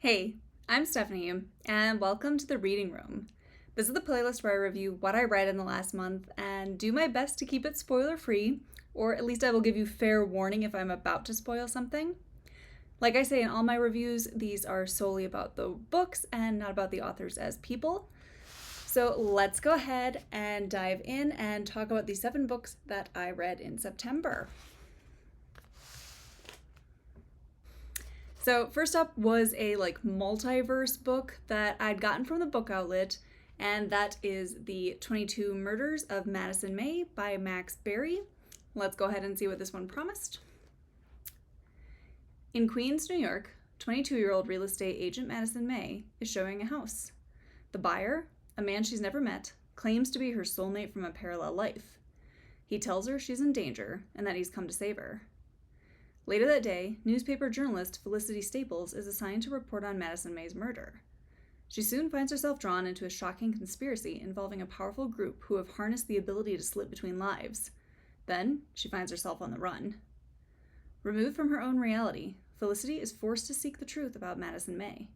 Hey, I'm Stephanie, and welcome to the Reading Room. This is the playlist where I review what I read in the last month and do my best to keep it spoiler-free, or at least I will give you fair warning if I'm about to spoil something. Like I say in all my reviews, these are solely about the books and not about the authors as people. So let's go ahead and dive in and talk about the 7 books that I read in September. So first up was a multiverse book that I'd gotten from the book outlet, and that is the 22 Murders of Madison May by Max Berry. Let's go ahead and see what this one promised. In Queens, New York, 22-year-old real estate agent Madison May is showing a house. The buyer, a man she's never met, claims to be her soulmate from a parallel life. He tells her she's in danger and that he's come to save her. Later that day, newspaper journalist Felicity Staples is assigned to report on Madison May's murder. She soon finds herself drawn into a shocking conspiracy involving a powerful group who have harnessed the ability to slip between lives. Then, she finds herself on the run. Removed from her own reality, Felicity is forced to seek the truth about Madison May,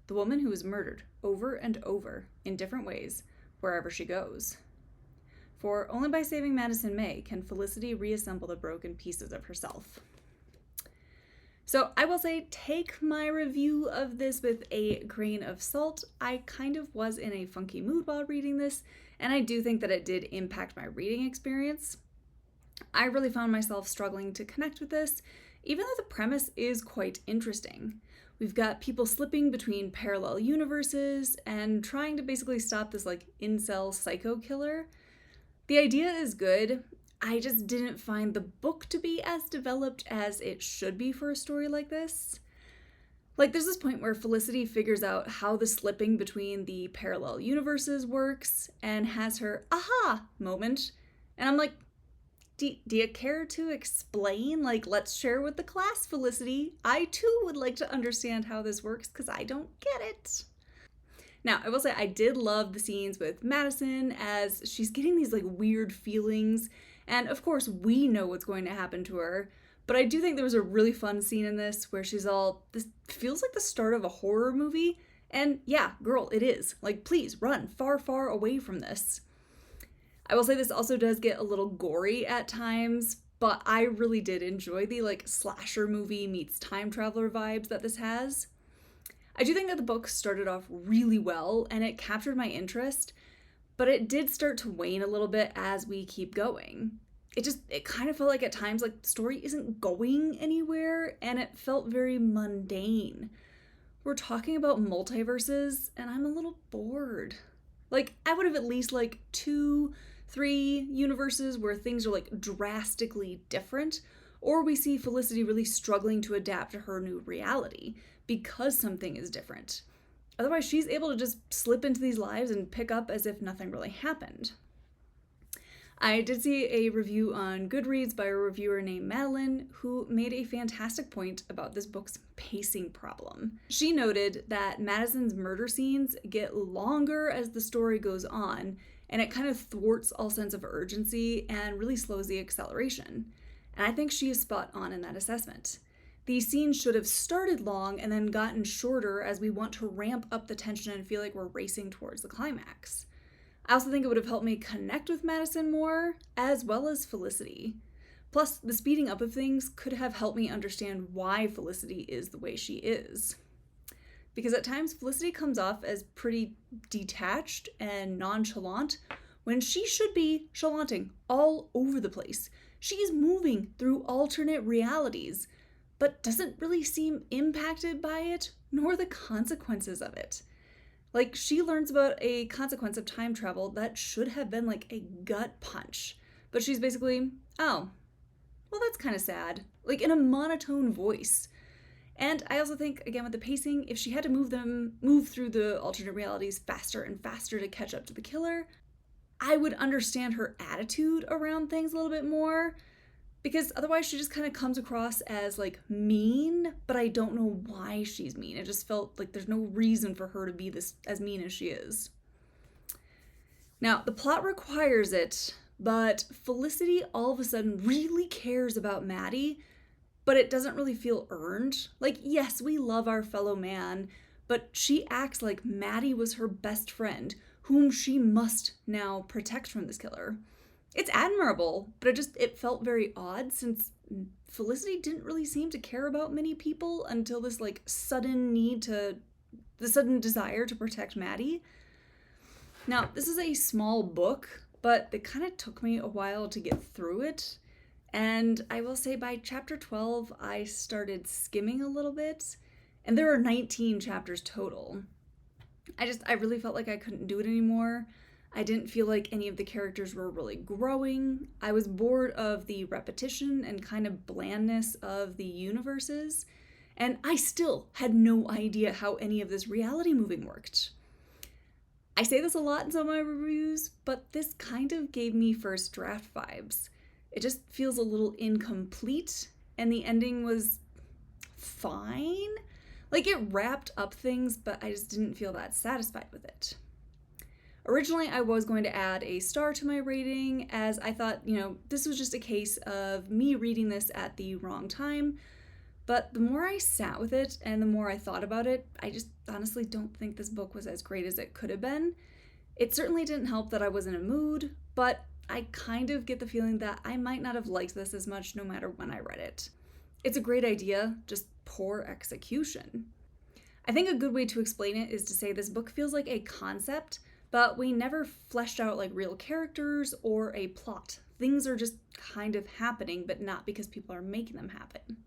the woman who was murdered over and over in different ways wherever she goes. For only by saving Madison May can Felicity reassemble the broken pieces of herself. So I will say, take my review of this with a grain of salt. I kind of was in a funky mood while reading this, and I do think that it did impact my reading experience. I really found myself struggling to connect with this, even though the premise is quite interesting. We've got people slipping between parallel universes and trying to basically stop this incel psycho killer. The idea is good. I just didn't find the book to be as developed as it should be for a story like this. There's this point where Felicity figures out how the slipping between the parallel universes works and has her aha moment. And I'm like, do you care to explain? Let's share with the class, Felicity. I too would like to understand how this works because I don't get it. Now, I will say I did love the scenes with Madison as she's getting these weird feelings. And of course, we know what's going to happen to her. But I do think there was a really fun scene in this where this feels like the start of a horror movie. And yeah, girl, it is. Please run far, far away from this. I will say this also does get a little gory at times, but I really did enjoy the slasher movie meets time traveler vibes that this has. I do think that the book started off really well and it captured my interest, but it did start to wane a little bit as we keep going. It kind of felt like at times the story isn't going anywhere and it felt very mundane. We're talking about multiverses and I'm a little bored. I would have at least 2, 3 universes where things are drastically different, or we see Felicity really struggling to adapt to her new reality because something is different. Otherwise, she's able to just slip into these lives and pick up as if nothing really happened. I did see a review on Goodreads by a reviewer named Madeline who made a fantastic point about this book's pacing problem. She noted that Madison's murder scenes get longer as the story goes on, and it kind of thwarts all sense of urgency and really slows the acceleration. And I think she is spot on in that assessment. These scenes should have started long and then gotten shorter as we want to ramp up the tension and feel like we're racing towards the climax. I also think it would have helped me connect with Madison more, as well as Felicity. Plus, the speeding up of things could have helped me understand why Felicity is the way she is. Because at times, Felicity comes off as pretty detached and nonchalant when she should be chalanting all over the place. She's moving through alternate realities, but doesn't really seem impacted by it, nor the consequences of it. She learns about a consequence of time travel that should have been a gut punch. But she's basically, oh, well, that's kind of sad. In a monotone voice. And I also think, again, with the pacing, if she had to move through the alternate realities faster and faster to catch up to the killer, I would understand her attitude around things a little bit more. Because otherwise she just kind of comes across as mean, but I don't know why she's mean. It just felt like there's no reason for her to be this as mean as she is. Now, the plot requires it, but Felicity all of a sudden really cares about Maddie, but it doesn't really feel earned. Yes, we love our fellow man, but she acts like Maddie was her best friend, whom she must now protect from this killer. It's admirable, but it felt very odd since Felicity didn't really seem to care about many people until this sudden desire to protect Maddie. Now, this is a small book, but it kind of took me a while to get through it. And I will say by chapter 12, I started skimming a little bit, and there are 19 chapters total. I really felt like I couldn't do it anymore. I didn't feel like any of the characters were really growing. I was bored of the repetition and kind of blandness of the universes, and I still had no idea how any of this reality moving worked. I say this a lot in some of my reviews, but this kind of gave me first draft vibes. It just feels a little incomplete, and the ending was fine. It wrapped up things, but I just didn't feel that satisfied with it. Originally, I was going to add a star to my rating, as I thought, this was just a case of me reading this at the wrong time. But the more I sat with it and the more I thought about it, I just honestly don't think this book was as great as it could have been. It certainly didn't help that I was in a mood, but I kind of get the feeling that I might not have liked this as much no matter when I read it. It's a great idea, just poor execution. I think a good way to explain it is to say this book feels like a concept, but we never fleshed out real characters or a plot. Things are just kind of happening, but not because people are making them happen.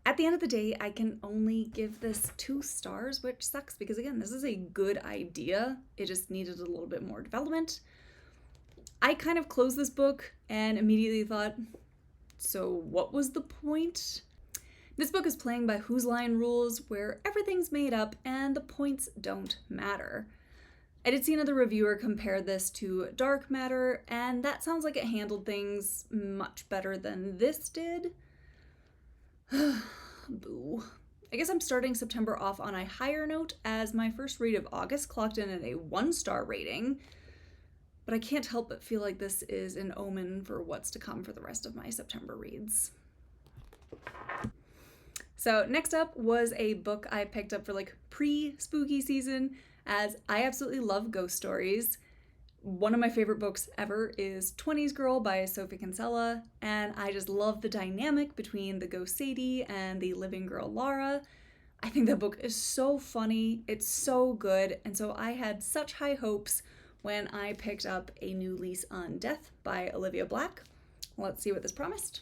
At the end of the day, I can only give this 2 stars, which sucks because, again, this is a good idea. It just needed a little bit more development. I kind of closed this book and immediately thought, so what was the point? This book is playing by Whose Line rules, where everything's made up and the points don't matter. I did see another reviewer compare this to Dark Matter, and that sounds like it handled things much better than this did. Boo. I guess I'm starting September off on a higher note, as my first read of August clocked in at a 1-star rating, but I can't help but feel like this is an omen for what's to come for the rest of my September reads. So next up was a book I picked up for pre-spooky season, as I absolutely love ghost stories. One of my favorite books ever is 20s Girl by Sophie Kinsella, and I just love the dynamic between the ghost Sadie and the living girl Lara. I think that book is so funny, it's so good, and so I had such high hopes when I picked up a new Lease on Death by Olivia Blacke. Let's see what this promised.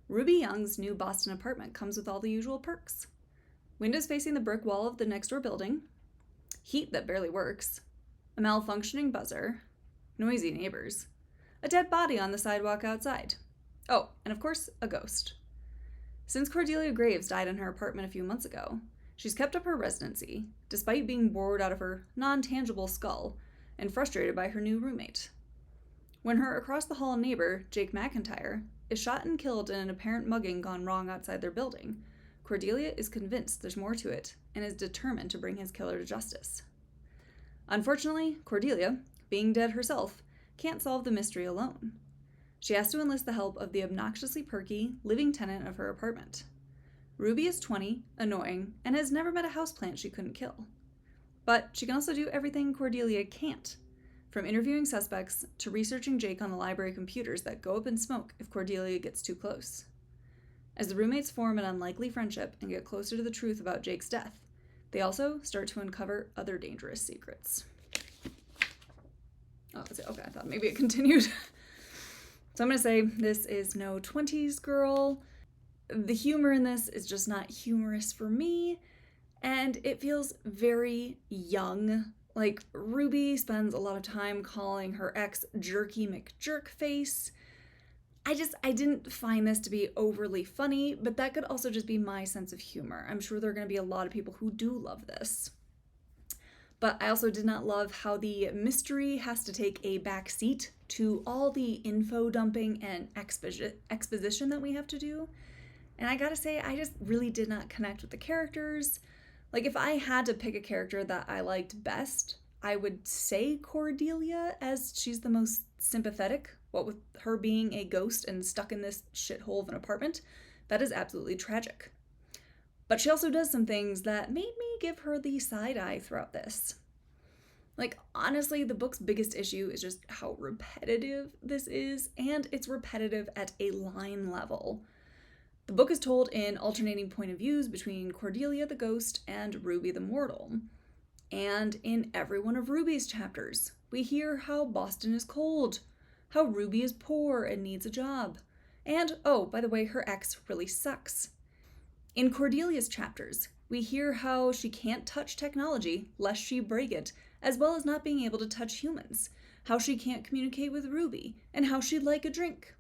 Ruby Young's new Boston apartment comes with all the usual perks. Windows facing the brick wall of the next door building, heat that barely works, a malfunctioning buzzer, noisy neighbors, a dead body on the sidewalk outside. Oh, and of course, a ghost. Since Cordelia Graves died in her apartment a few months ago, she's kept up her residency, despite being bored out of her non-tangible skull and frustrated by her new roommate. When her across-the-hall neighbor, Jake McIntyre, is shot and killed in an apparent mugging gone wrong outside their building, Cordelia is convinced there's more to it and is determined to bring his killer to justice. Unfortunately, Cordelia, being dead herself, can't solve the mystery alone. She has to enlist the help of the obnoxiously perky, living tenant of her apartment. Ruby is 20, annoying, and has never met a houseplant she couldn't kill. But she can also do everything Cordelia can't, from interviewing suspects to researching Jake on the library computers that go up in smoke if Cordelia gets too close. As the roommates form an unlikely friendship and get closer to the truth about Jake's death, they also start to uncover other dangerous secrets. Oh, that's it. Okay, I thought maybe it continued. So I'm going to say this is no 20s Girl. The humor in this is just not humorous for me, and it feels very young. Ruby spends a lot of time calling her ex Jerky McJerkface. I didn't find this to be overly funny, but that could also just be my sense of humor. I'm sure there are going to be a lot of people who do love this. But I also did not love how the mystery has to take a back seat to all the info dumping and exposition that we have to do. And I gotta say, I just really did not connect with the characters. If I had to pick a character that I liked best, I would say Cordelia, as she's the most sympathetic. What with her being a ghost and stuck in this shithole of an apartment, that is absolutely tragic. But she also does some things that made me give her the side eye throughout this. Like, honestly, the book's biggest issue is just how repetitive this is, and it's repetitive at a line level. The book is told in alternating point of views between Cordelia the ghost and Ruby the mortal. And in every one of Ruby's chapters, we hear how Boston is cold, how Ruby is poor and needs a job, and, oh, by the way, her ex really sucks. In Cordelia's chapters, we hear how she can't touch technology lest she break it, as well as not being able to touch humans, how she can't communicate with Ruby, and how she'd like a drink.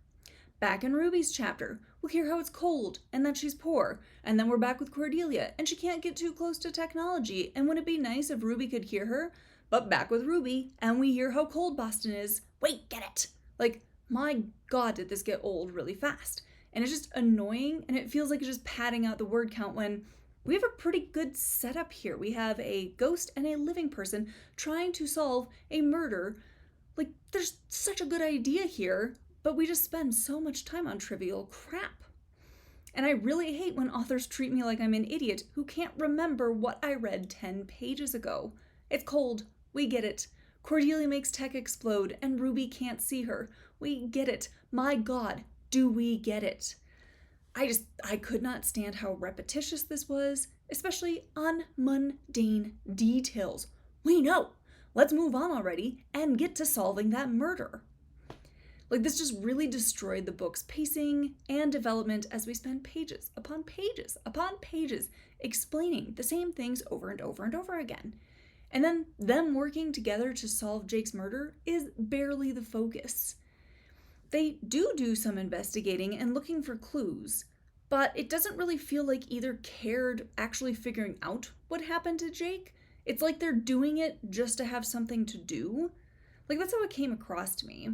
Back in Ruby's chapter, we'll hear how it's cold and that she's poor, and then we're back with Cordelia and she can't get too close to technology, and wouldn't it be nice if Ruby could hear her? But back with Ruby, and we hear how cold Boston is. Wait, get it! Like, my god, did this get old really fast. And it's just annoying, and it feels like it's just padding out the word count when we have a pretty good setup here. We have a ghost and a living person trying to solve a murder. Like, there's such a good idea here, but we just spend so much time on trivial crap. And I really hate when authors treat me like I'm an idiot who can't remember what I read 10 pages ago. It's cold. We get it. Cordelia makes tech explode and Ruby can't see her. We get it. My god, do we get it? I could not stand how repetitious this was, especially on mundane details. We know. Let's move on already and get to solving that murder. Like, this just really destroyed the book's pacing and development as we spend pages upon pages upon pages explaining the same things over and over and over again. And then them working together to solve Jake's murder is barely the focus. They do some investigating and looking for clues, but it doesn't really feel like either cared actually figuring out what happened to Jake. It's like they're doing it just to have something to do. Like, that's how it came across to me.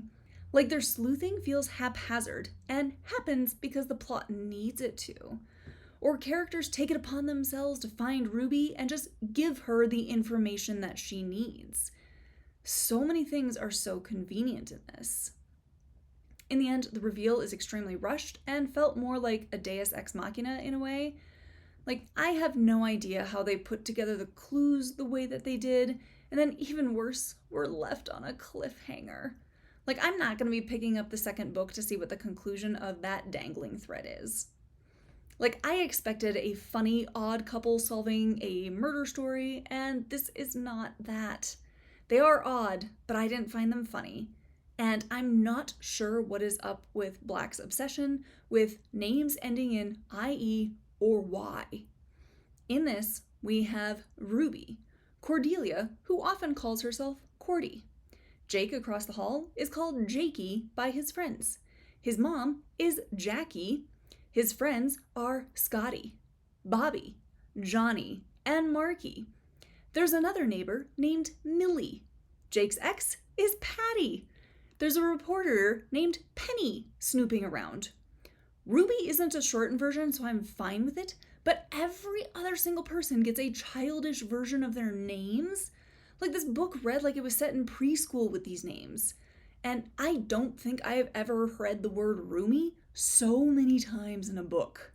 Like, their sleuthing feels haphazard and happens because the plot needs it to. Or characters take it upon themselves to find Ruby and just give her the information that she needs. So many things are so convenient in this. In the end, the reveal is extremely rushed and felt more like a deus ex machina in a way. Like, I have no idea how they put together the clues the way that they did, and then even worse, we're left on a cliffhanger. Like, I'm not going to be picking up the second book to see what the conclusion of that dangling thread is. Like, I expected a funny, odd couple solving a murder story, and this is not that. They are odd, but I didn't find them funny. And I'm not sure what is up with Blacke's obsession with names ending in IE or Y. In this, we have Ruby, Cordelia, who often calls herself Cordy. Jake across the hall is called Jakey by his friends. His mom is Jackie. His friends are Scotty, Bobby, Johnny, and Marky. There's another neighbor named Millie. Jake's ex is Patty. There's a reporter named Penny snooping around. Ruby isn't a shortened version, so I'm fine with it, but every other single person gets a childish version of their names. Like, this book read like it was set in preschool with these names. And I don't think I have ever read the word Roomy so many times in a book.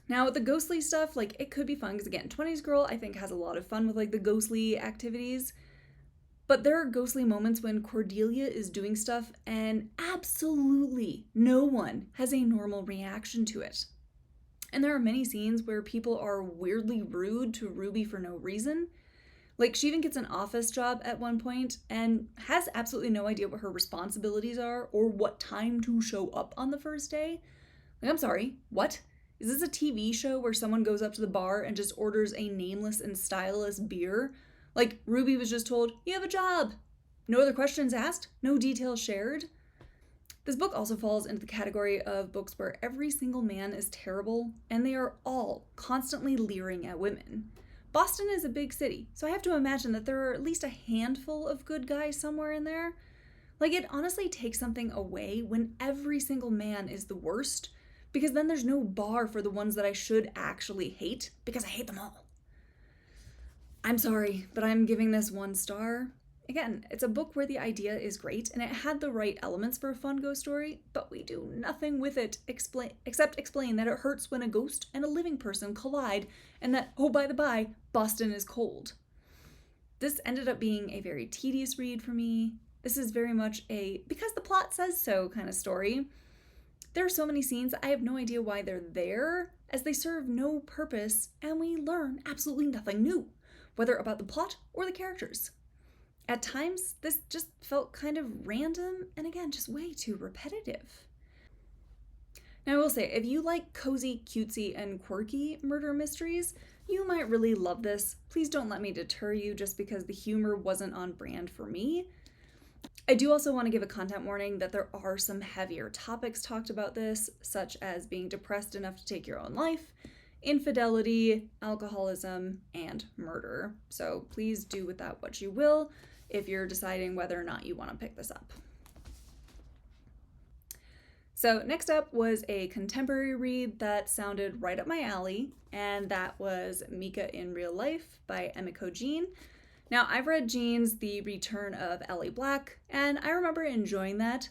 Now, with the ghostly stuff, like, it could be fun, because again, 20s Girl, I think, has a lot of fun with, like, the ghostly activities. But there are ghostly moments when Cordelia is doing stuff and absolutely no one has a normal reaction to it. And there are many scenes where people are weirdly rude to Ruby for no reason. Like, she even gets an office job at one point and has absolutely no idea what her responsibilities are or what time to show up on the first day. Like, I'm sorry, what? Is this a TV show where someone goes up to the bar and just orders a nameless and styleless beer? Like, Ruby was just told, you have a job. No other questions asked, no details shared. This book also falls into the category of books where every single man is terrible and they are all constantly leering at women. Boston is a big city, so I have to imagine that there are at least a handful of good guys somewhere in there. Like, it honestly takes something away when every single man is the worst, because then there's no bar for the ones that I should actually hate, because I hate them all. I'm sorry, but I'm giving this 1 star. Again, it's a book where the idea is great and it had the right elements for a fun ghost story, but we do nothing with it except explain that it hurts when a ghost and a living person collide and that, oh, by the by, Boston is cold. This ended up being a very tedious read for me. This is very much a because the plot says so kind of story. There are so many scenes I have no idea why they're there, as they serve no purpose and we learn absolutely nothing new, whether about the plot or the characters. At times, this just felt kind of random and again, just way too repetitive. Now, I will say, if you like cozy, cutesy, and quirky murder mysteries, you might really love this. Please don't let me deter you just because the humor wasn't on brand for me. I do also want to give a content warning that there are some heavier topics talked about this, such as being depressed enough to take your own life, infidelity, alcoholism, and murder. So please do with that what you will if you're deciding whether or not you want to pick this up. So next up was a contemporary read that sounded right up my alley, and that was Mika in Real Life by Emiko. Now, I've read Jean's The Return of Ellie Blacke, and I remember enjoying that,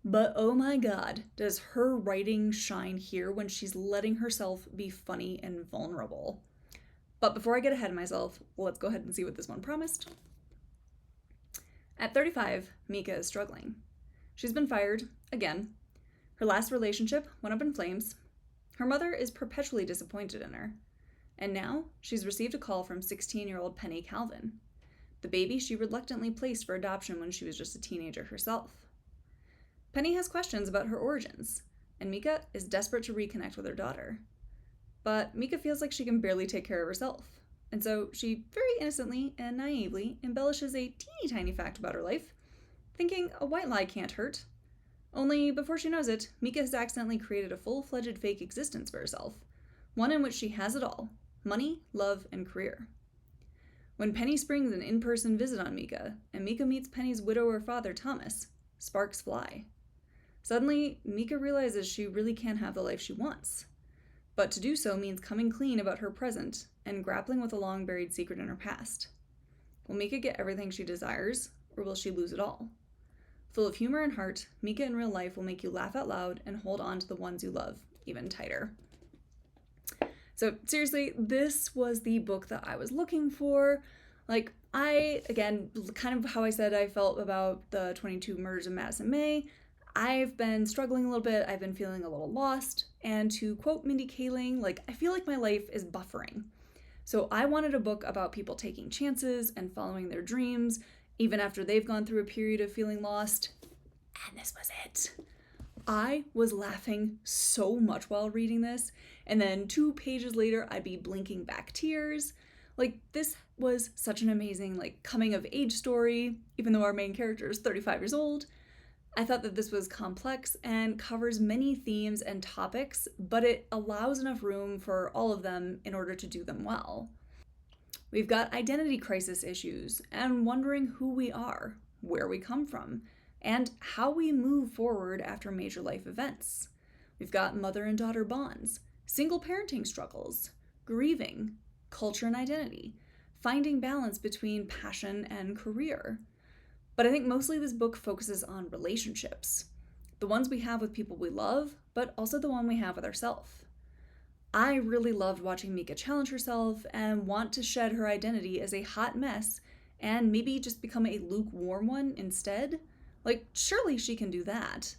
but oh my god, does her writing shine here when she's letting herself be funny and vulnerable. But before I get ahead of myself, let's go ahead and see what this one promised. At 35, Mika is struggling. She's been fired, again. Her last relationship went up in flames. Her mother is perpetually disappointed in her. And now, she's received a call from 16-year-old Penny Calvin, the baby she reluctantly placed for adoption when she was just a teenager herself. Penny has questions about her origins, and Mika is desperate to reconnect with her daughter. But Mika feels like she can barely take care of herself, and so she very innocently and naively embellishes a teeny tiny fact about her life, thinking a white lie can't hurt. Only before she knows it, Mika has accidentally created a full-fledged fake existence for herself, one in which she has it all: money, love, and career. When Penny springs an in-person visit on Mika, and Mika meets Penny's widower father, Thomas, sparks fly. Suddenly, Mika realizes she really can have the life she wants. But to do so means coming clean about her present and grappling with a long-buried secret in her past. Will Mika get everything she desires, or will she lose it all? Full of humor and heart, Mika in Real Life will make you laugh out loud and hold on to the ones you love even tighter. So seriously, this was the book that I was looking for. Again, kind of how I said I felt about the 22 Murders of Madison May, I've been struggling a little bit, I've been feeling a little lost, and to quote Mindy Kaling, I feel like my life is buffering. So I wanted a book about people taking chances and following their dreams, even after they've gone through a period of feeling lost, and this was it. I was laughing so much while reading this, and then 2 pages later, I'd be blinking back tears. This was such an amazing, coming-of-age story, even though our main character is 35 years old. I thought that this was complex and covers many themes and topics, but it allows enough room for all of them in order to do them well. We've got identity crisis issues and wondering who we are, where we come from, and how we move forward after major life events. We've got mother and daughter bonds, single parenting struggles, grieving, culture and identity, finding balance between passion and career. But I think mostly this book focuses on relationships, the ones we have with people we love, but also the one we have with ourselves. I really loved watching Mika challenge herself and want to shed her identity as a hot mess and maybe just become a lukewarm one instead. Surely she can do that.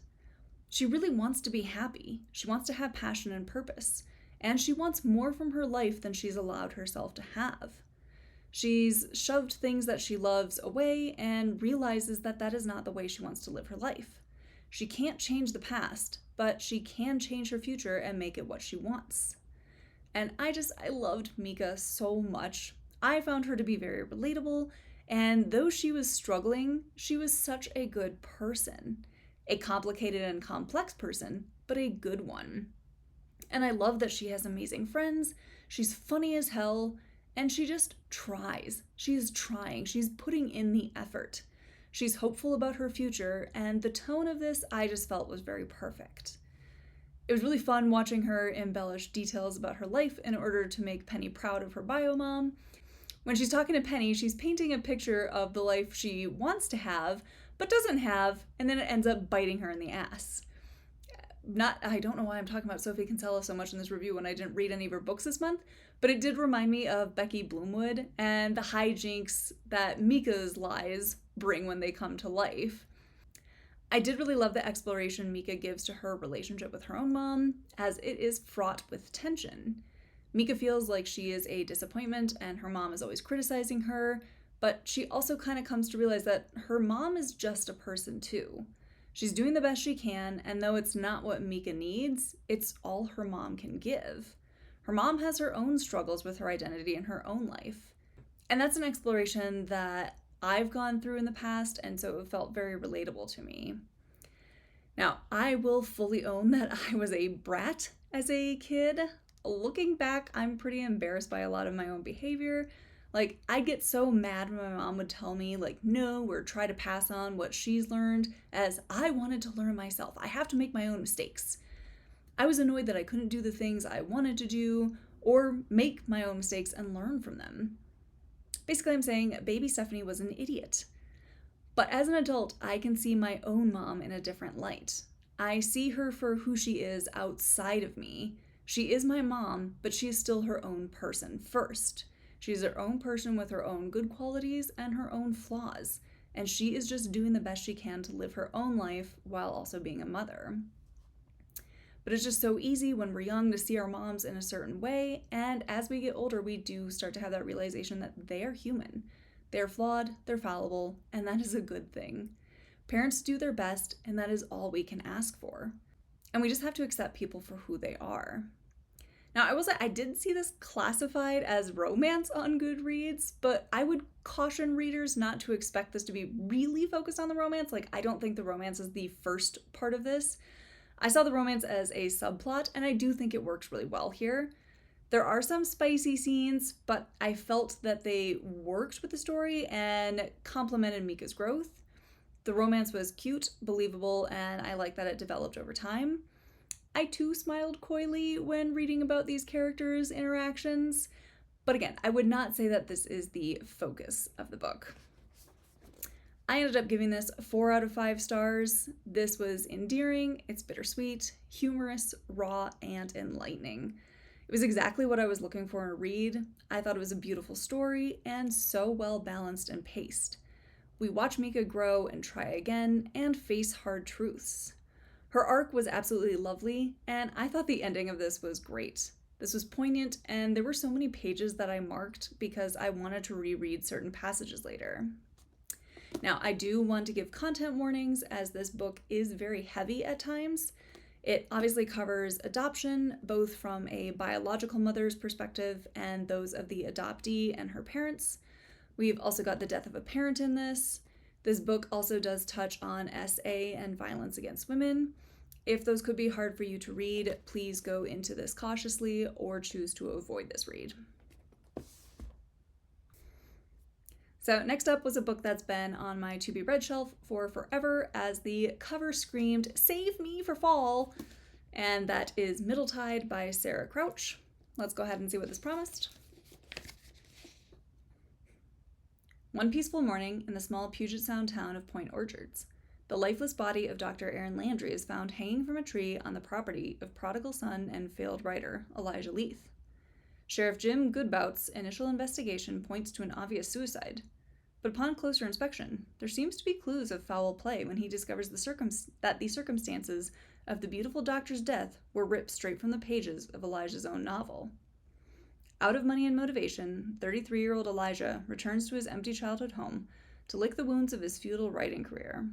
She really wants to be happy. She wants to have passion and purpose. And she wants more from her life than she's allowed herself to have. She's shoved things that she loves away and realizes that that is not the way she wants to live her life. She can't change the past, but she can change her future and make it what she wants. And I loved Mika so much. I found her to be very relatable, and though she was struggling, she was such a good person. A complicated and complex person, but a good one. And I love that she has amazing friends, she's funny as hell, and she just tries. She's trying, she's putting in the effort. She's hopeful about her future, and the tone of this I just felt was very perfect. It was really fun watching her embellish details about her life in order to make Penny proud of her bio mom, When she's talking to Penny, she's painting a picture of the life she wants to have, but doesn't have, and then it ends up biting her in the ass. I don't know why I'm talking about Sophie Kinsella so much in this review when I didn't read any of her books this month, but it did remind me of Becky Bloomwood and the hijinks that Mika's lies bring when they come to life. I did really love the exploration Mika gives to her relationship with her own mom, as it is fraught with tension. Mika feels like she is a disappointment and her mom is always criticizing her, but she also kind of comes to realize that her mom is just a person too. She's doing the best she can, and though it's not what Mika needs, it's all her mom can give. Her mom has her own struggles with her identity in her own life. And that's an exploration that I've gone through in the past, and so it felt very relatable to me. Now, I will fully own that I was a brat as a kid. Looking back, I'm pretty embarrassed by a lot of my own behavior. Like, I'd get so mad when my mom would tell me, like, no, or try to pass on what she's learned, as I wanted to learn myself. I have to make my own mistakes. I was annoyed that I couldn't do the things I wanted to do, or make my own mistakes and learn from them. Basically, I'm saying baby Stephanie was an idiot. But as an adult, I can see my own mom in a different light. I see her for who she is outside of me. She is my mom, but she is still her own person first. She's her own person with her own good qualities and her own flaws, and she is just doing the best she can to live her own life while also being a mother. But it's just so easy when we're young to see our moms in a certain way, and as we get older, we do start to have that realization that they are human. They're flawed, they're fallible, and that is a good thing. Parents do their best, and that is all we can ask for. And we just have to accept people for who they are. Now, I will say I did see this classified as romance on Goodreads, but I would caution readers not to expect this to be really focused on the romance. Like, I don't think the romance is the first part of this. I saw the romance as a subplot, and I do think it works really well here. There are some spicy scenes, but I felt that they worked with the story and complemented Mika's growth. The romance was cute, believable, and I like that it developed over time. I too smiled coyly when reading about these characters' interactions, but again, I would not say that this is the focus of the book. I ended up giving this 4 out of 5 stars. This was endearing, it's bittersweet, humorous, raw, and enlightening. It was exactly what I was looking for in a read. I thought it was a beautiful story and so well balanced and paced. We watch Mika grow and try again and face hard truths. Her arc was absolutely lovely, and I thought the ending of this was great. This was poignant, and there were so many pages that I marked because I wanted to reread certain passages later. Now, I do want to give content warnings, as this book is very heavy at times. It obviously covers adoption, both from a biological mother's perspective and those of the adoptee and her parents. We've also got the death of a parent in this. This book also does touch on SA and violence against women. If those could be hard for you to read, please go into this cautiously or choose to avoid this read. So next up was a book that's been on my to-be-read shelf for forever, as the cover screamed, "Save me for fall!" And that is Middletide by Sarah Crouch. Let's go ahead and see what this promised. One peaceful morning in the small Puget Sound town of Point Orchards, the lifeless body of Dr. Aaron Landry is found hanging from a tree on the property of prodigal son and failed writer Elijah Leith. Sheriff Jim Goodbout's initial investigation points to an obvious suicide, but upon closer inspection, there seems to be clues of foul play when he discovers that the circumstances of the beautiful doctor's death were ripped straight from the pages of Elijah's own novel. Out of money and motivation, 33-year-old Elijah returns to his empty childhood home to lick the wounds of his futile writing career.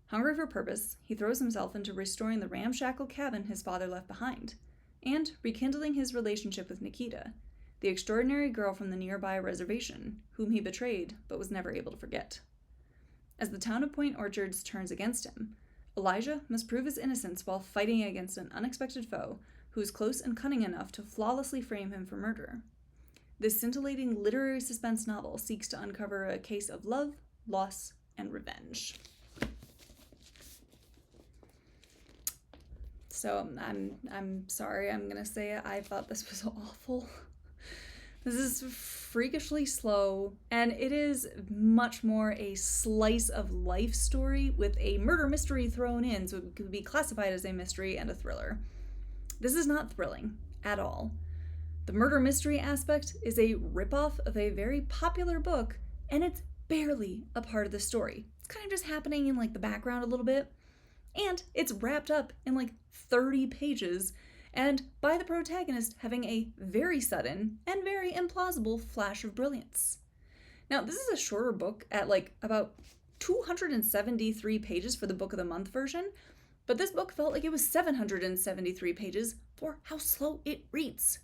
Hungry for purpose, he throws himself into restoring the ramshackle cabin his father left behind, and rekindling his relationship with Nikita, the extraordinary girl from the nearby reservation, whom he betrayed but was never able to forget. As the town of Point Orchards turns against him, Elijah must prove his innocence while fighting against an unexpected foe who is close and cunning enough to flawlessly frame him for murder. This scintillating literary suspense novel seeks to uncover a case of love, loss, and revenge. So I'm sorry, I'm gonna say it. I thought this was awful. This is freakishly slow, and it is much more a slice of life story with a murder mystery thrown in, so it could be classified as a mystery and a thriller. This is not thrilling at all. The murder mystery aspect is a ripoff of a very popular book, and it's barely a part of the story. It's kind of just happening in like the background a little bit, and it's wrapped up in like 30 pages, and by the protagonist having a very sudden and very implausible flash of brilliance. Now, this is a shorter book at like about 273 pages for the Book of the Month version, but this book felt like it was 773 pages for how slow it reads.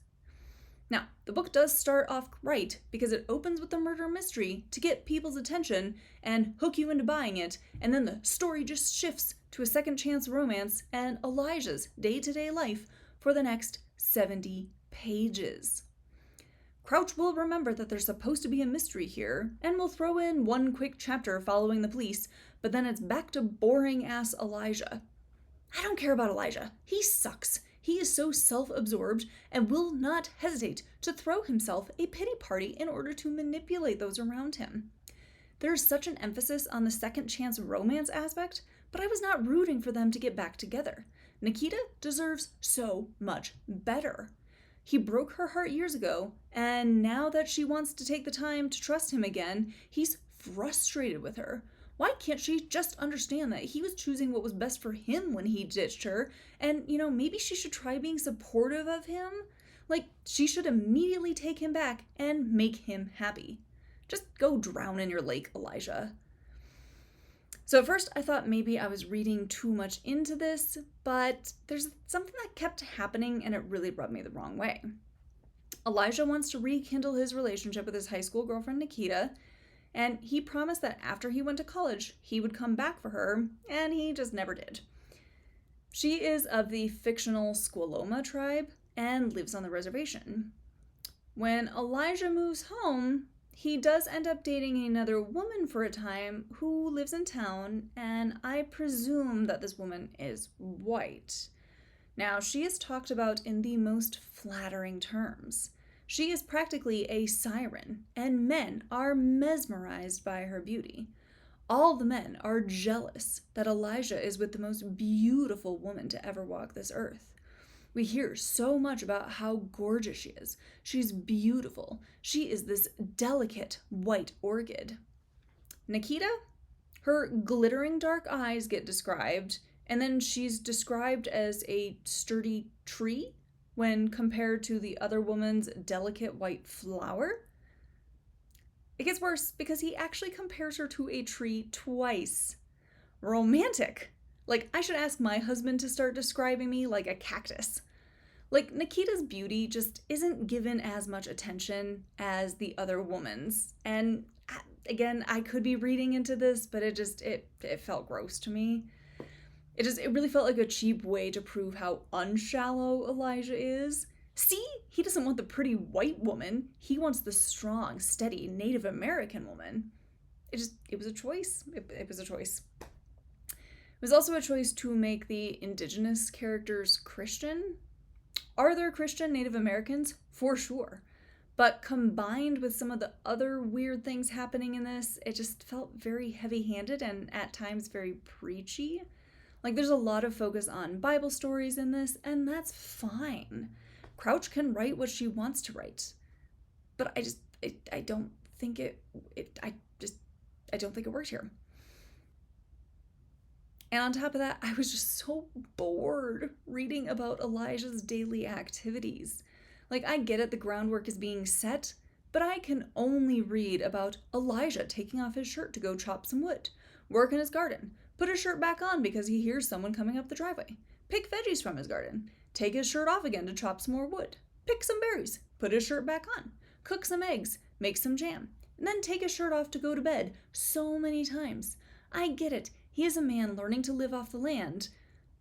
Now, the book does start off right because it opens with the murder mystery to get people's attention and hook you into buying it, and then the story just shifts to a second chance romance and Elijah's day-to-day life for the next 70 pages. Crouch will remember that there's supposed to be a mystery here, and will throw in one quick chapter following the police, but then it's back to boring-ass Elijah. I don't care about Elijah. He sucks. He is so self-absorbed and will not hesitate to throw himself a pity party in order to manipulate those around him. There is such an emphasis on the second chance romance aspect, but I was not rooting for them to get back together. Nikita deserves so much better. He broke her heart years ago, and now that she wants to take the time to trust him again, he's frustrated with her. Why can't she just understand that he was choosing what was best for him when he ditched her, and, maybe she should try being supportive of him? Like, she should immediately take him back and make him happy. Just go drown in your lake, Elijah. So at first I thought maybe I was reading too much into this, but there's something that kept happening and it really rubbed me the wrong way. Elijah wants to rekindle his relationship with his high school girlfriend Nikita, and he promised that after he went to college, he would come back for her, and he just never did. She is of the fictional Squaloma tribe and lives on the reservation. When Elijah moves home, he does end up dating another woman for a time who lives in town, and I presume that this woman is white. Now, she is talked about in the most flattering terms. She is practically a siren, and men are mesmerized by her beauty. All the men are jealous that Elijah is with the most beautiful woman to ever walk this earth. We hear so much about how gorgeous she is. She's beautiful. She is this delicate white orchid. Nikita? Her glittering dark eyes get described, and then she's described as a sturdy tree when compared to the other woman's delicate white flower. It gets worse because he actually compares her to a tree twice. Romantic. Like, I should ask my husband to start describing me like a cactus. Like, Nikita's beauty just isn't given as much attention as the other woman's. And again, I could be reading into this, but it felt gross to me. It really felt like a cheap way to prove how unshallow Elijah is. See, he doesn't want the pretty white woman. He wants the strong, steady Native American woman. It was a choice. It was a choice. It was also a choice to make the indigenous characters Christian. Are there Christian Native Americans? For sure. But combined with some of the other weird things happening in this, it just felt very heavy-handed and at times very preachy. Like, there's a lot of focus on Bible stories in this, and that's fine. Crouch can write what she wants to write. But I don't think it worked here. And on top of that, I was just so bored reading about Elijah's daily activities. Like, I get it, the groundwork is being set, but I can only read about Elijah taking off his shirt to go chop some wood, work in his garden, put his shirt back on because he hears someone coming up the driveway, pick veggies from his garden, take his shirt off again to chop some more wood, pick some berries, put his shirt back on, cook some eggs, make some jam, and then take his shirt off to go to bed so many times. I get it. He is a man learning to live off the land,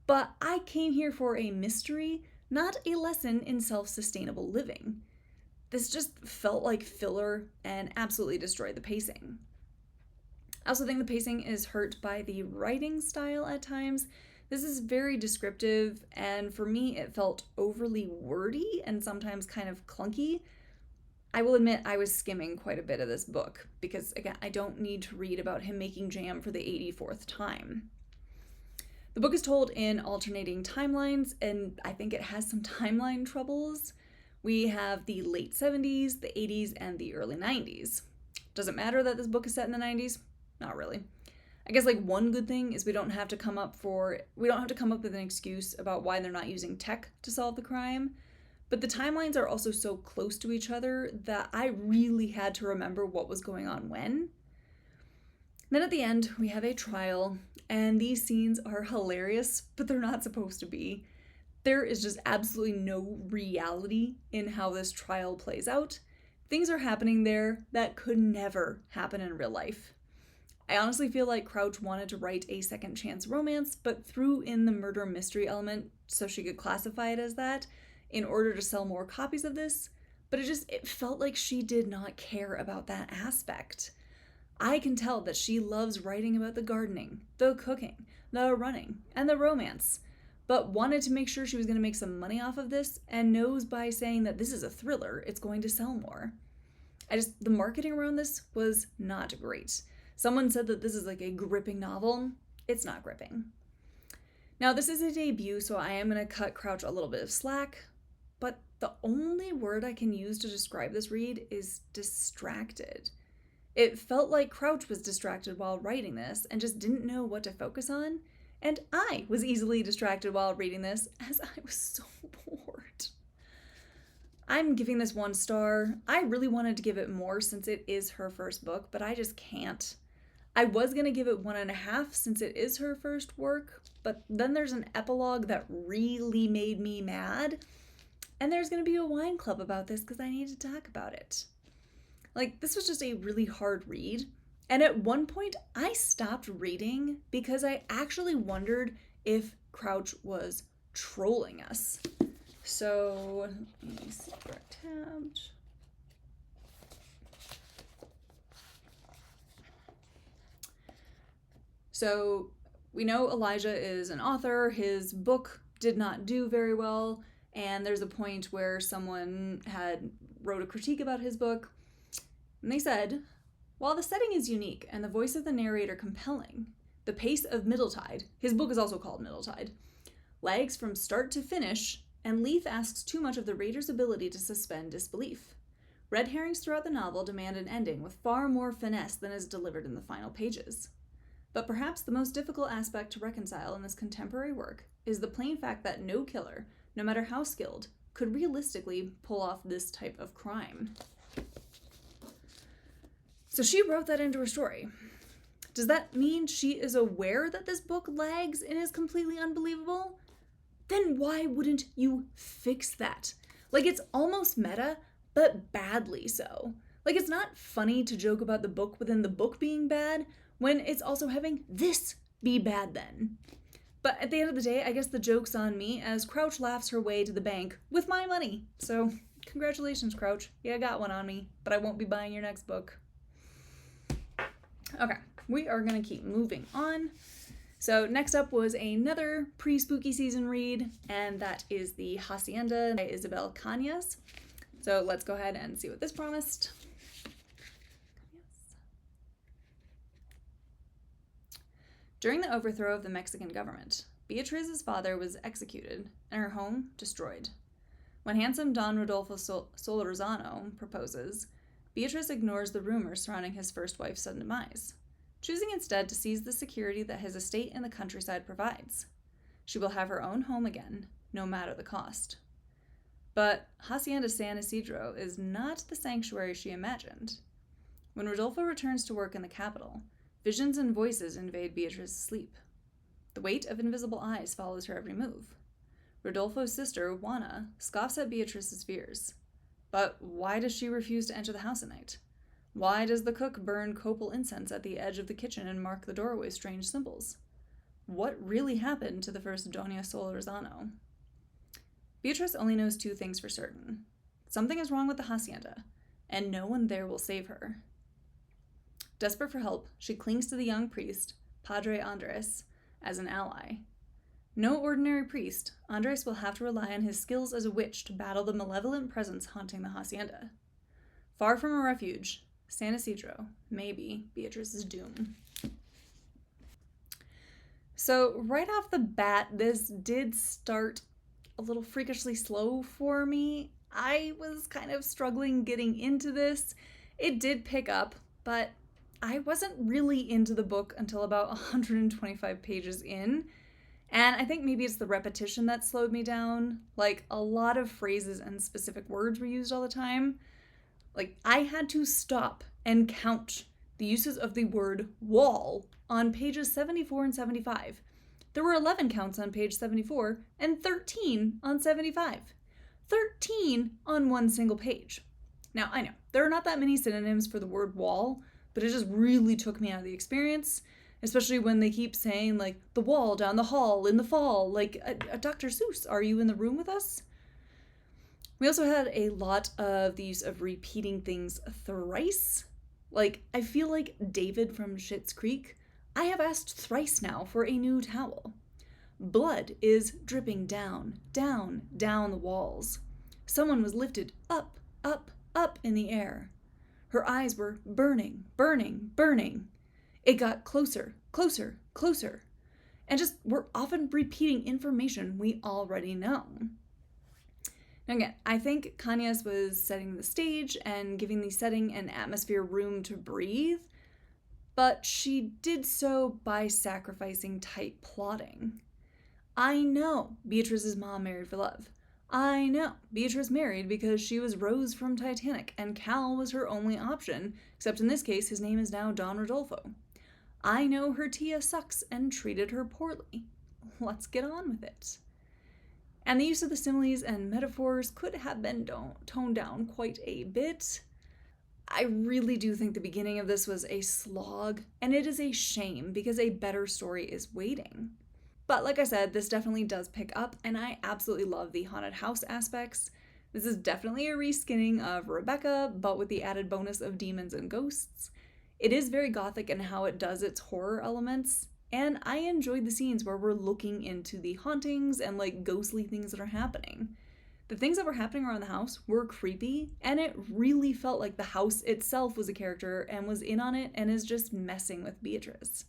but I came here for a mystery, not a lesson in self-sustainable living. This just felt like filler and absolutely destroyed the pacing. I also think the pacing is hurt by the writing style at times. This is very descriptive, and for me it felt overly wordy and sometimes kind of clunky. I will admit I was skimming quite a bit of this book because, again, I don't need to read about him making jam for the 84th time. The book is told in alternating timelines, and I think it has some timeline troubles. We have the late 70s, the 80s, and the early 90s. Does it matter that this book is set in the 90s? Not really. I guess one good thing is we don't have to come up with an excuse about why they're not using tech to solve the crime. But the timelines are also so close to each other that I really had to remember what was going on when. Then at the end, we have a trial, and these scenes are hilarious, but they're not supposed to be. There is just absolutely no reality in how this trial plays out. Things are happening there that could never happen in real life. I honestly feel like Crouch wanted to write a second chance romance, but threw in the murder mystery element so she could classify it as that in order to sell more copies of this, but it felt like she did not care about that aspect. I can tell that she loves writing about the gardening, the cooking, the running, and the romance, but wanted to make sure she was going to make some money off of this and knows by saying that this is a thriller, it's going to sell more. The marketing around this was not great. Someone said that this is a gripping novel. It's not gripping. Now, this is a debut, so I am going to cut Crouch a little bit of slack, but the only word I can use to describe this read is distracted. It felt like Crouch was distracted while writing this and just didn't know what to focus on, and I was easily distracted while reading this as I was so bored. I'm giving this 1 star. I really wanted to give it more since it is her first book, but I just can't. I was going to give it 1.5 since it is her first work, but then there's an epilogue that really made me mad, and there's going to be a wine club about this because I need to talk about it. This was just a really hard read, and at one point I stopped reading because I actually wondered if Crouch was trolling us. So, let me see where I tabbed. So, we know Elijah is an author. His book did not do very well, and there's a point where someone wrote a critique about his book, and they said, while the setting is unique and the voice of the narrator compelling, the pace of Middletide, his book is also called Middletide, lags from start to finish, and Lease asks too much of the reader's ability to suspend disbelief. Red herrings throughout the novel demand an ending with far more finesse than is delivered in the final pages. But perhaps the most difficult aspect to reconcile in this contemporary work is the plain fact that no killer, no matter how skilled, could realistically pull off this type of crime. So she wrote that into her story. Does that mean she is aware that this book lags and is completely unbelievable? Then why wouldn't you fix that? It's almost meta, but badly so. It's not funny to joke about the book within the book being bad when it's also having this be bad then. But at the end of the day, I guess the joke's on me as Crouch laughs her way to the bank with my money. So congratulations, Crouch. You got one on me, but I won't be buying your next book. Okay, we are going to keep moving on. So next up was another pre-spooky season read, and that is the Hacienda by Isabel Canas. So let's go ahead and see what this promised. During the overthrow of the Mexican government, Beatrice's father was executed and her home destroyed. When handsome Don Rodolfo Solorzano proposes, Beatrice ignores the rumors surrounding his first wife's sudden demise, choosing instead to seize the security that his estate in the countryside provides. She will have her own home again, no matter the cost. But Hacienda San Isidro is not the sanctuary she imagined. When Rodolfo returns to work in the capital, visions and voices invade Beatrice's sleep. The weight of invisible eyes follows her every move. Rodolfo's sister, Juana, scoffs at Beatrice's fears. But why does she refuse to enter the house at night? Why does the cook burn copal incense at the edge of the kitchen and mark the doorway strange symbols? What really happened to the first Doña Solorzano? Beatrice only knows 2 things for certain. Something is wrong with the hacienda, and no one there will save her. Desperate for help, she clings to the young priest, Padre Andres, as an ally. No ordinary priest, Andres will have to rely on his skills as a witch to battle the malevolent presence haunting the hacienda. Far from a refuge, San Isidro may be Beatrice's doom. So right off the bat, this did start a little freakishly slow for me. I was kind of struggling getting into this. It did pick up, but I wasn't really into the book until about 125 pages in. And I think maybe it's the repetition that slowed me down. Like, a lot of phrases and specific words were used all the time. Like, I had to stop and count the uses of the word wall on pages 74 and 75. There were 11 counts on page 74 and 13 on 75. 13 on one single page. Now, I know, there are not that many synonyms for the word wall, but it just really took me out of the experience, especially when they keep saying, like, the wall down the hall in the fall, like, Dr. Seuss, are you in the room with us? We also had a lot of the use of repeating things thrice. Like, I feel like David from Schitt's Creek. I have asked thrice now for a new towel. Blood is dripping down, down, down the walls. Someone was lifted up, up, up in the air. Her eyes were burning, burning, burning. It got closer, closer, closer. And just, we're often repeating information we already know. Now again, I think Canas was setting the stage and giving the setting and atmosphere room to breathe, but she did so by sacrificing tight plotting. I know Beatrice's mom married for love. I know Beatrice married because she was Rose from Titanic and Cal was her only option, except in this case his name is now Don Rodolfo. I know her Tia sucks and treated her poorly. Let's get on with it. And the use of the similes and metaphors could have been toned down quite a bit. I really do think the beginning of this was a slog, and it is a shame because a better story is waiting. But like I said, this definitely does pick up, and I absolutely love the haunted house aspects. This is definitely a reskinning of Rebecca, but with the added bonus of demons and ghosts. It is very gothic in how it does its horror elements, and I enjoyed the scenes where we're looking into the hauntings and like ghostly things that are happening. The things that were happening around the house were creepy, and it really felt like the house itself was a character and was in on it and is just messing with Beatrice.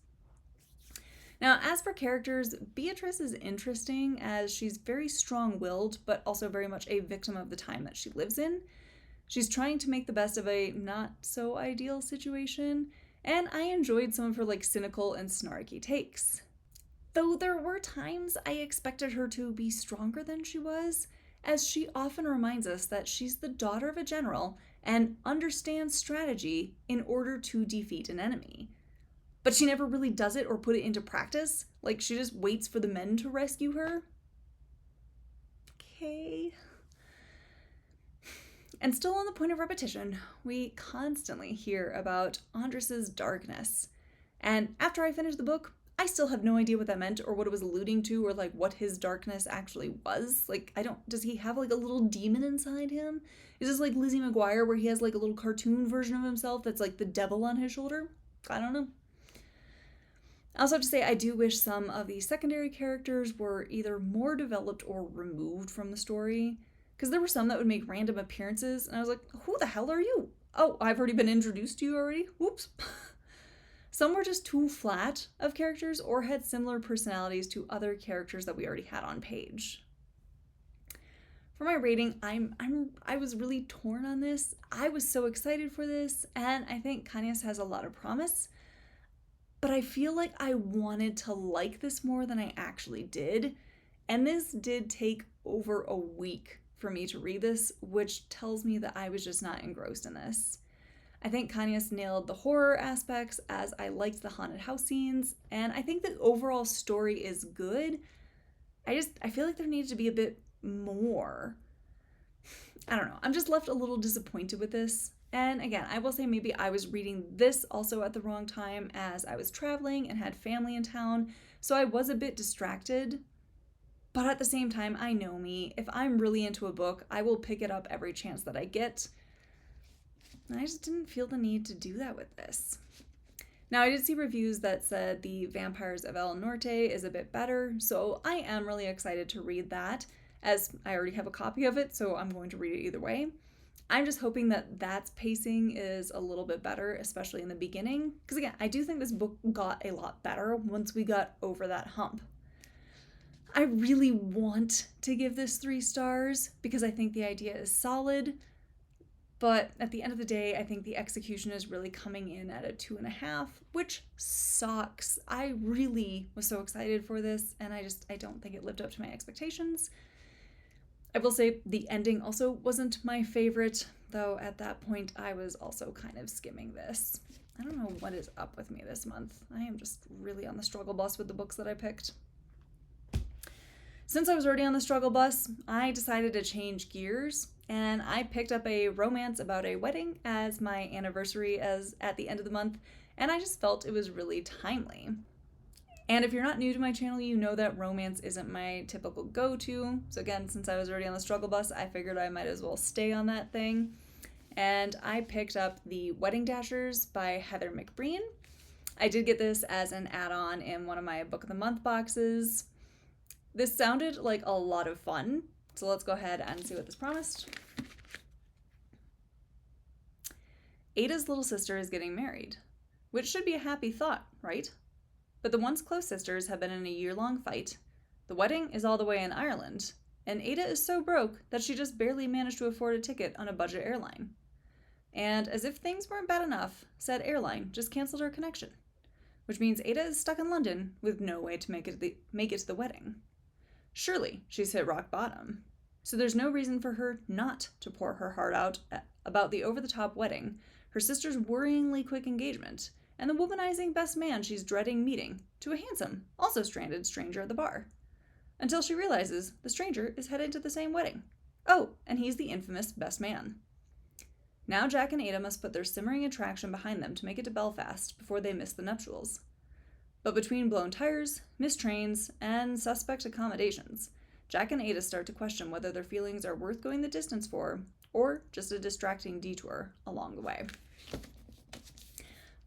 Now, as for characters, Beatrice is interesting as she's very strong-willed, but also very much a victim of the time that she lives in. She's trying to make the best of a not-so-ideal situation, and I enjoyed some of her like cynical and snarky takes. Though there were times I expected her to be stronger than she was, as she often reminds us that she's the daughter of a general and understands strategy in order to defeat an enemy. But she never really does it or put it into practice. Like, she just waits for the men to rescue her. Okay. And still on the point of repetition, we constantly hear about Andres's darkness. And after I finished the book, I still have no idea what that meant or what it was alluding to or like what his darkness actually was. Like, does he have like a little demon inside him? Is this like Lizzie McGuire where he has like a little cartoon version of himself that's like the devil on his shoulder? I don't know. I also have to say I do wish some of the secondary characters were either more developed or removed from the story. Because there were some that would make random appearances and I was like, who the hell are you? Oh, I've already been introduced to you already? Whoops. Some were just too flat of characters or had similar personalities to other characters that we already had on page. For my rating, I was really torn on this. I was so excited for this, and I think Canas has a lot of promise. But I feel like I wanted to like this more than I actually did. And this did take over a week for me to read this, which tells me that I was just not engrossed in this. I think Canas nailed the horror aspects as I liked the haunted house scenes, and I think the overall story is good. I feel like there needed to be a bit more. I don't know. I'm just left a little disappointed with this. And again, I will say maybe I was reading this also at the wrong time as I was traveling and had family in town, so I was a bit distracted. But at the same time, I know me. If I'm really into a book, I will pick it up every chance that I get. And I just didn't feel the need to do that with this. Now, I did see reviews that said the Vampires of El Norte is a bit better, so I am really excited to read that, as I already have a copy of it, so I'm going to read it either way. I'm just hoping that that's pacing is a little bit better, especially in the beginning. Because again, I do think this book got a lot better once we got over that hump. I really want to give this 3 stars because I think the idea is solid. But at the end of the day, I think the execution is really coming in at a 2.5, which sucks. I really was so excited for this, and I don't think it lived up to my expectations. I will say the ending also wasn't my favorite, though at that point I was also kind of skimming this. I don't know what is up with me this month. I am just really on the struggle bus with the books that I picked. Since I was already on the struggle bus, I decided to change gears, and I picked up a romance about a wedding as my anniversary as at the end of the month, and I just felt it was really timely. And if you're not new to my channel, you know that romance isn't my typical go-to. So again, since I was already on the struggle bus, I figured I might as well stay on that thing. And I picked up The Wedding Dashers by Heather McBreen. I did get this as an add-on in one of my Book of the Month boxes. This sounded like a lot of fun, so let's go ahead and see what this promised. Ada's little sister is getting married, which should be a happy thought, right? But the once close sisters have been in a year-long fight. The wedding is all the way in Ireland, and Ada is so broke that she just barely managed to afford a ticket on a budget airline. And as if things weren't bad enough, said airline just canceled her connection, which means Ada is stuck in London with no way to make it to the wedding. Surely she's hit rock bottom, so there's no reason for her not to pour her heart out about the over-the-top wedding, her sister's worryingly quick engagement, and the womanizing best man she's dreading meeting to a handsome, also stranded stranger at the bar. Until she realizes the stranger is headed to the same wedding. Oh, and he's the infamous best man. Now Jack and Ada must put their simmering attraction behind them to make it to Belfast before they miss the nuptials. But between blown tires, missed trains, and suspect accommodations, Jack and Ada start to question whether their feelings are worth going the distance for, or just a distracting detour along the way.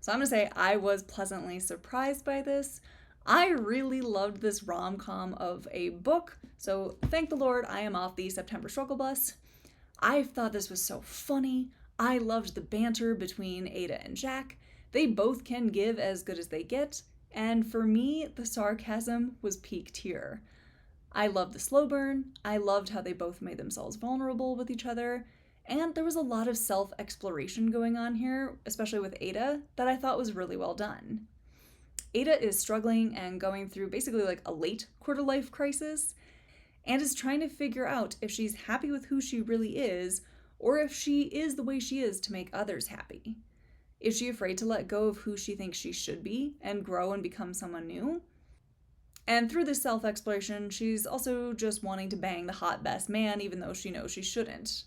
So I'm going to say I was pleasantly surprised by this. I really loved this rom-com of a book, so thank the Lord I am off the September struggle bus. I thought this was so funny. I loved the banter between Ada and Jack. They both can give as good as they get, and for me, the sarcasm was peak tier. I loved the slow burn. I loved how they both made themselves vulnerable with each other. And there was a lot of self-exploration going on here, especially with Ada, that I thought was really well done. Ada is struggling and going through basically like a late quarter-life crisis, and is trying to figure out if she's happy with who she really is, or if she is the way she is to make others happy. Is she afraid to let go of who she thinks she should be and grow and become someone new? And through this self-exploration, she's also just wanting to bang the hot best man even though she knows she shouldn't.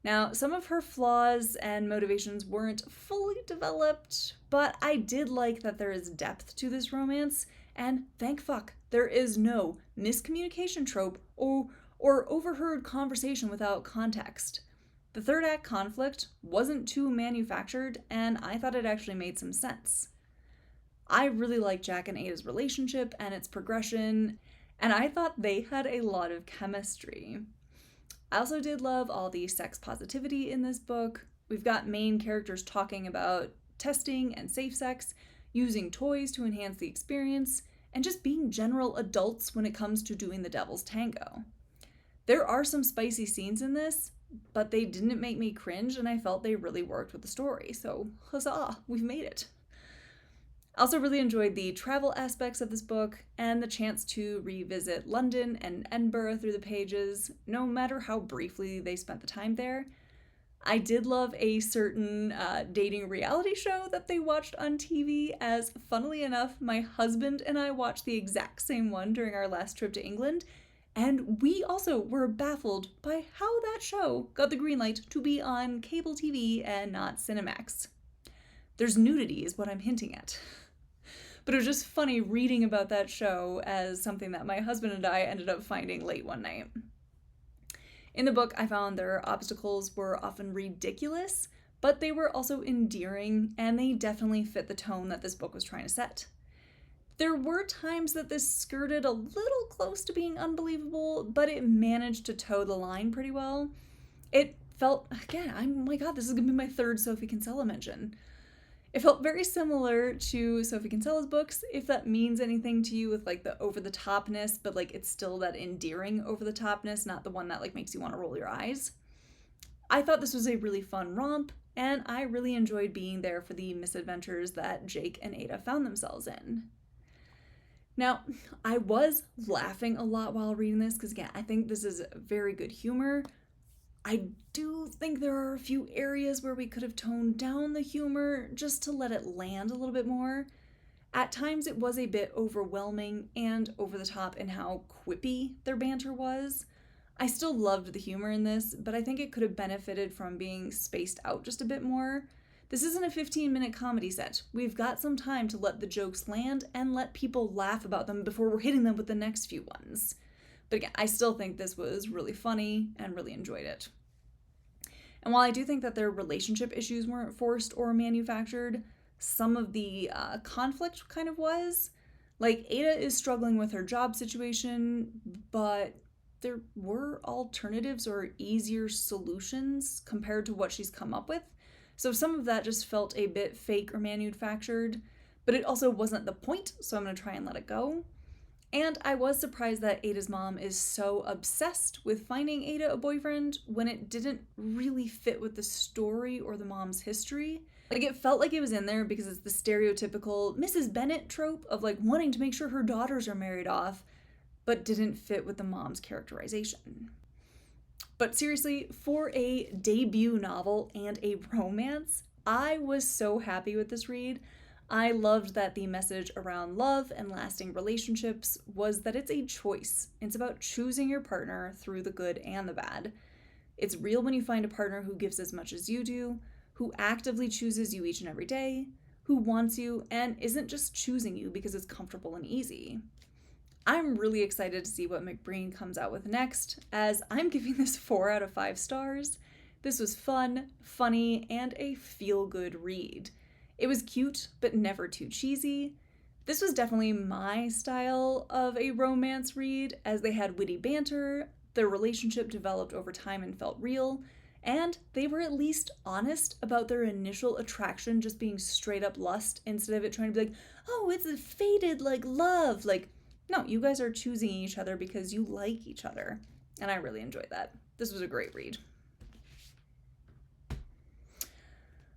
Now, some of her flaws and motivations weren't fully developed, but I did like that there is depth to this romance, and thank fuck, there is no miscommunication trope or overheard conversation without context. The third act conflict wasn't too manufactured, and I thought it actually made some sense. I really liked Jack and Ada's relationship and its progression, and I thought they had a lot of chemistry. I also did love all the sex positivity in this book. We've got main characters talking about testing and safe sex, using toys to enhance the experience, and just being general adults when it comes to doing the devil's tango. There are some spicy scenes in this, but they didn't make me cringe, and I felt they really worked with the story, so huzzah, we've made it. I also really enjoyed the travel aspects of this book and the chance to revisit London and Edinburgh through the pages, no matter how briefly they spent the time there. I did love a certain dating reality show that they watched on TV, as funnily enough, my husband and I watched the exact same one during our last trip to England, and we also were baffled by how that show got the green light to be on cable TV and not Cinemax. There's nudity is what I'm hinting at. But it was just funny reading about that show as something that my husband and I ended up finding late one night. In the book, I found their obstacles were often ridiculous, but they were also endearing, and they definitely fit the tone that this book was trying to set. There were times that this skirted a little close to being unbelievable, but it managed to toe the line pretty well. It felt, again, oh my god, this is gonna be my third Sophie Kinsella mention. It felt very similar to Sophie Kinsella's books, if that means anything to you, with like the over-the-topness, but like it's still that endearing over-the-topness, not the one that like makes you want to roll your eyes. I thought this was a really fun romp, and I really enjoyed being there for the misadventures that Jake and Ada found themselves in. Now, I was laughing a lot while reading this, because again, I think this is very good humor. I do think there are a few areas where we could have toned down the humor just to let it land a little bit more. At times it was a bit overwhelming and over the top in how quippy their banter was. I still loved the humor in this, but I think it could have benefited from being spaced out just a bit more. This isn't a 15-minute comedy set. We've got some time to let the jokes land and let people laugh about them before we're hitting them with the next few ones. But again, I still think this was really funny and really enjoyed it. And while I do think that their relationship issues weren't forced or manufactured, some of the conflict kind of was. Like, Ada is struggling with her job situation, but there were alternatives or easier solutions compared to what she's come up with. So some of that just felt a bit fake or manufactured, but it also wasn't the point, so I'm going to try and let it go. And I was surprised that Ada's mom is so obsessed with finding Ada a boyfriend when it didn't really fit with the story or the mom's history. Like, it felt like it was in there because it's the stereotypical Mrs. Bennet trope of like wanting to make sure her daughters are married off, but didn't fit with the mom's characterization. But seriously, for a debut novel and a romance, I was so happy with this read. I loved that the message around love and lasting relationships was that it's a choice. It's about choosing your partner through the good and the bad. It's real when you find a partner who gives as much as you do, who actively chooses you each and every day, who wants you, and isn't just choosing you because it's comfortable and easy. I'm really excited to see what McBreen comes out with next, as I'm giving this 4 out of 5 stars. This was fun, funny, and a feel-good read. It was cute, but never too cheesy. This was definitely my style of a romance read, as they had witty banter, their relationship developed over time and felt real, and they were at least honest about their initial attraction just being straight up lust instead of it trying to be like, oh, it's a faded like love. Like, no, you guys are choosing each other because you like each other. And I really enjoyed that. This was a great read.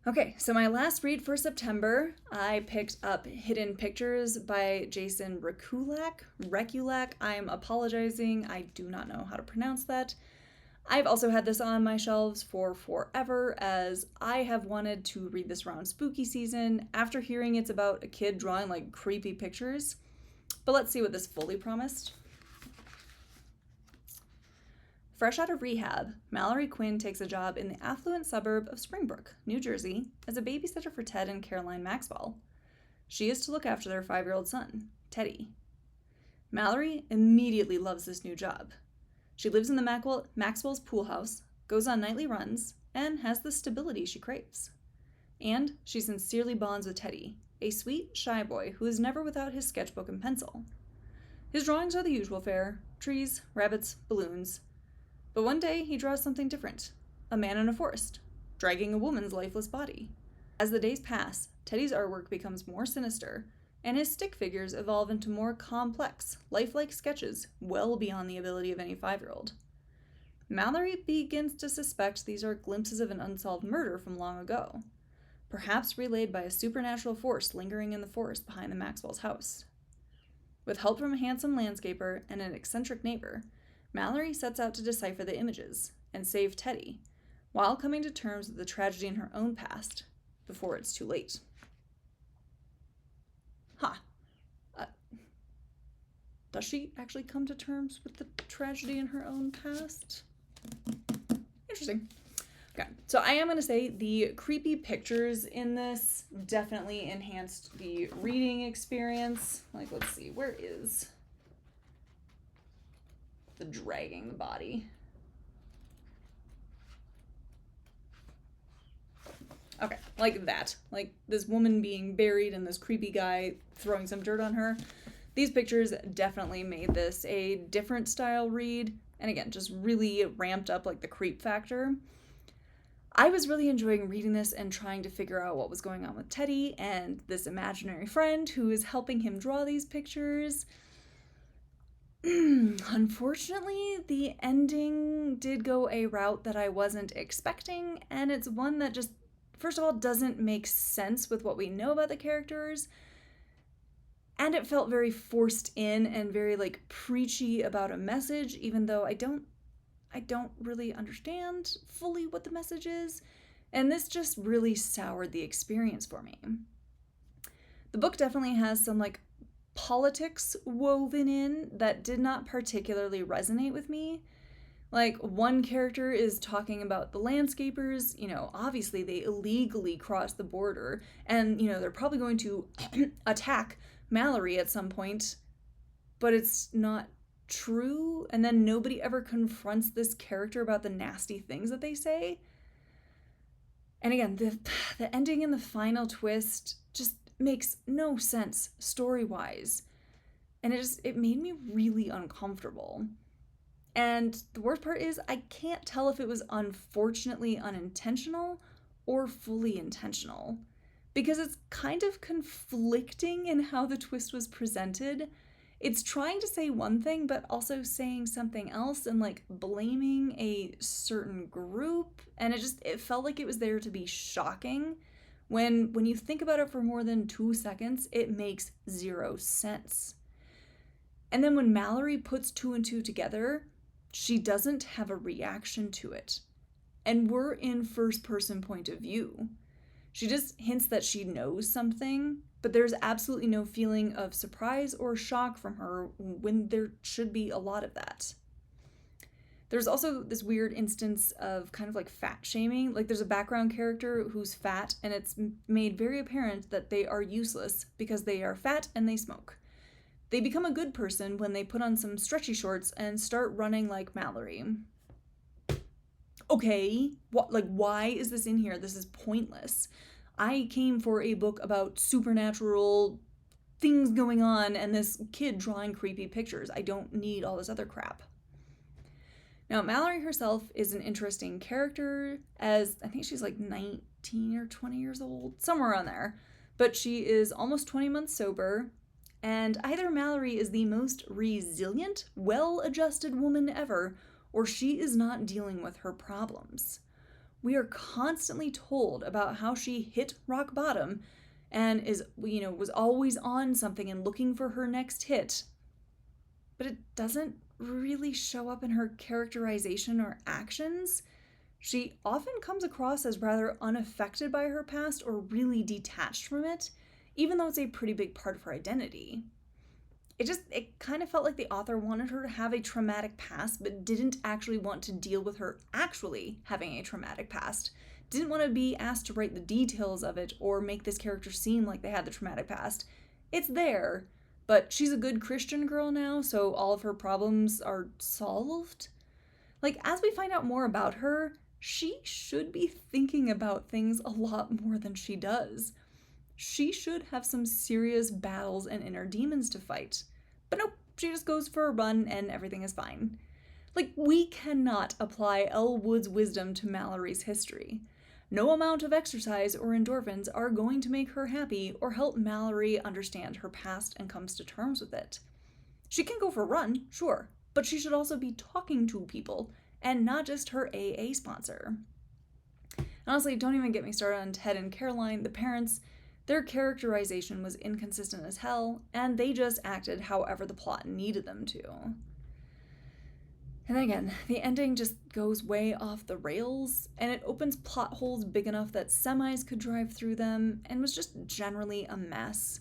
Okay, so my last read for September, I picked up Hidden Pictures by Jason Rekulak. I'm apologizing, I do not know how to pronounce that. I've also had this on my shelves for forever, as I have wanted to read this around spooky season after hearing it's about a kid drawing like creepy pictures. But let's see what this fully promised. Fresh out of rehab, Mallory Quinn takes a job in the affluent suburb of Springbrook, New Jersey, as a babysitter for Ted and Caroline Maxwell. She is to look after their 5-year-old son, Teddy. Mallory immediately loves this new job. She lives in the Maxwell's pool house, goes on nightly runs, and has the stability she craves. And she sincerely bonds with Teddy, a sweet, shy boy who is never without his sketchbook and pencil. His drawings are the usual fare: trees, rabbits, balloons. But one day he draws something different: a man in a forest, dragging a woman's lifeless body. As the days pass, Teddy's artwork becomes more sinister, and his stick figures evolve into more complex, lifelike sketches well beyond the ability of any 5-year-old. Mallory begins to suspect these are glimpses of an unsolved murder from long ago, perhaps relayed by a supernatural force lingering in the forest behind the Maxwell's house. With help from a handsome landscaper and an eccentric neighbor, Mallory sets out to decipher the images and save Teddy, while coming to terms with the tragedy in her own past before it's too late. Does she actually come to terms with the tragedy in her own past? Interesting. Okay, so I am going to say the creepy pictures in this definitely enhanced the reading experience. Like, let's see, where is the dragging the body? Okay, like that. Like this woman being buried and this creepy guy throwing some dirt on her. These pictures definitely made this a different style read, and again, just really ramped up like the creep factor. I was really enjoying reading this and trying to figure out what was going on with Teddy and this imaginary friend who is helping him draw these pictures. Unfortunately, the ending did go a route that I wasn't expecting, and it's one that just, first of all, doesn't make sense with what we know about the characters, and it felt very forced in and very like preachy about a message, even though I don't really understand fully what the message is, and this just really soured the experience for me. The book definitely has some like politics woven in that did not particularly resonate with me. Like, one character is talking about the landscapers, obviously they illegally crossed the border, and, they're probably going to attack Mallory at some point, but it's not true, and then nobody ever confronts this character about the nasty things that they say. And again, the ending and the final twist just makes no sense story-wise. And it made me really uncomfortable. And the worst part is I can't tell if it was unfortunately unintentional or fully intentional, because it's kind of conflicting in how the twist was presented. It's trying to say one thing, but also saying something else and like blaming a certain group. And it felt like it was there to be shocking. When you think about it for more than 2 seconds, it makes zero sense. And then when Mallory puts 2 and 2 together, she doesn't have a reaction to it. And we're in first person point of view. She just hints that she knows something, but there's absolutely no feeling of surprise or shock from her when there should be a lot of that. There's also this weird instance of kind of like fat shaming. Like, there's a background character who's fat, and it's made very apparent that they are useless because they are fat and they smoke. They become a good person when they put on some stretchy shorts and start running like Mallory. Okay, why is this in here? This is pointless. I came for a book about supernatural things going on and this kid drawing creepy pictures. I don't need all this other crap. Now, Mallory herself is an interesting character, as I think she's like 19 or 20 years old, somewhere around there. But she is almost 20 months sober, and either Mallory is the most resilient, well-adjusted woman ever, or she is not dealing with her problems. We are constantly told about how she hit rock bottom and was always on something and looking for her next hit. But it doesn't really show up in her characterization or actions. She often comes across as rather unaffected by her past or really detached from it, even though it's a pretty big part of her identity. It kind of felt like the author wanted her to have a traumatic past, but didn't actually want to deal with her actually having a traumatic past. Didn't want to be asked to write the details of it or make this character seem like they had the traumatic past. It's there, but she's a good Christian girl now, so all of her problems are solved. Like, as we find out more about her, she should be thinking about things a lot more than she does. She should have some serious battles and inner demons to fight. But nope, she just goes for a run and everything is fine. Like, we cannot apply Elle Wood's wisdom to Mallory's history. No amount of exercise or endorphins are going to make her happy or help Mallory understand her past and comes to terms with it. She can go for a run, sure, but she should also be talking to people and not just her AA sponsor. Honestly, don't even get me started on Ted and Caroline, the parents. Their characterization was inconsistent as hell, and they just acted however the plot needed them to. And then again, the ending just goes way off the rails, and it opens plot holes big enough that semis could drive through them, and was just generally a mess.